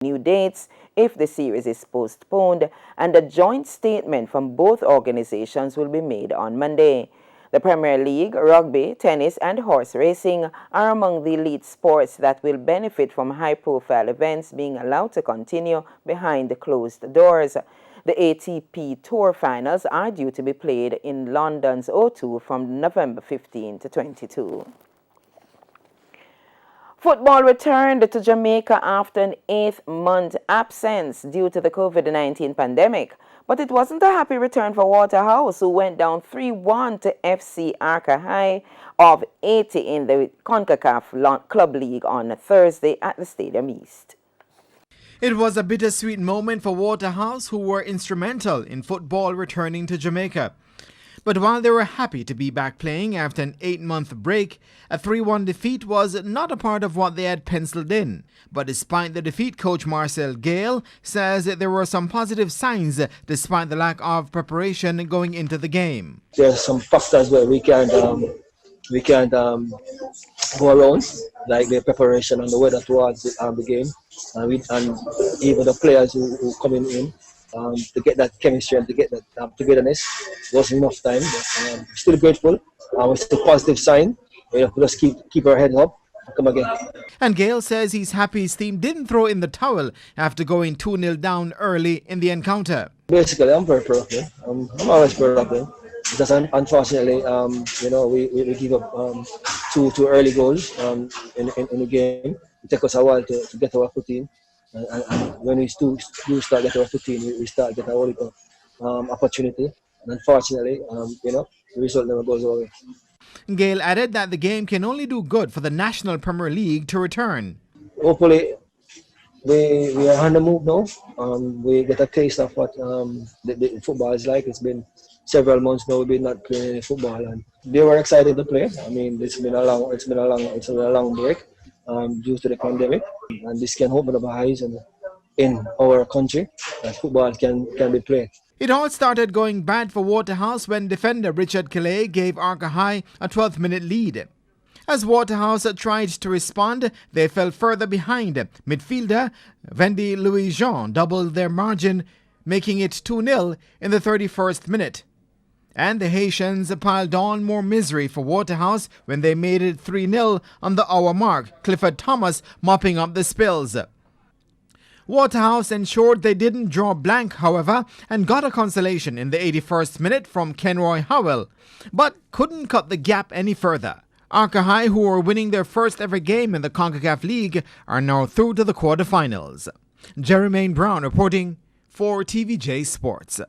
new dates if the series is postponed, and a joint statement from both organizations will be made on Monday. The Premier League, rugby, tennis, and horse racing are among the elite sports that will benefit from high-profile events being allowed to continue behind the closed doors. The ATP Tour finals are due to be played in London's O2 from November 15 to 22. Football returned to Jamaica after an 8-month absence due to the COVID-19 pandemic. But it wasn't a happy return for Whitehouse, who went down 3-1 to FC Arca High of 80 in the CONCACAF Club League on Thursday at the Stadium East. It was a bittersweet moment for Whitehouse, who were instrumental in football returning to Jamaica. But while they were happy to be back playing after an 8-month break, a 3-1 defeat was not a part of what they had penciled in. But despite the defeat, coach Marcel Gale says that there were some positive signs despite the lack of preparation going into the game. There's some factors where we can't go around, like the preparation and the weather towards the game, and even the players who coming in. To get that chemistry and to get that togetherness wasn't enough time. But, still grateful. It's a positive sign. We have to just keep our head up and come again. And Gale says he's happy his team didn't throw in the towel after going 2-0 down early in the encounter. Basically, I'm very proud of them. I'm always proud of them. Because unfortunately, we give up two early goals in the game. It took us a while to get our footing. And when we do start getting our footing, we start getting a whole opportunity. And unfortunately, the result never goes our way. Gale added that the game can only do good for the National Premier League to return. Hopefully, we are on the move now. We get a taste of what the football is like. It's been several months now we've been not playing any football, and they were excited to play. I mean, it's been a long break. Due to the pandemic, and this can open up eyes in our country that football can be played. It all started going bad for Whitehouse when defender Richard Calais gave Arca High a 12th-minute lead. As Whitehouse tried to respond, they fell further behind. Midfielder Wendy Louis-Jean doubled their margin, making it 2-0 in the 31st minute. And the Haitians piled on more misery for Whitehouse when they made it 3-0 on the hour mark, Clifford Thomas mopping up the spills. Whitehouse ensured they didn't draw blank, however, and got a consolation in the 81st minute from Kenroy Howell, but couldn't cut the gap any further. Arca High, who were winning their first ever game in the CONCACAF League, are now through to the quarterfinals. Jermaine Brown reporting for TVJ Sports.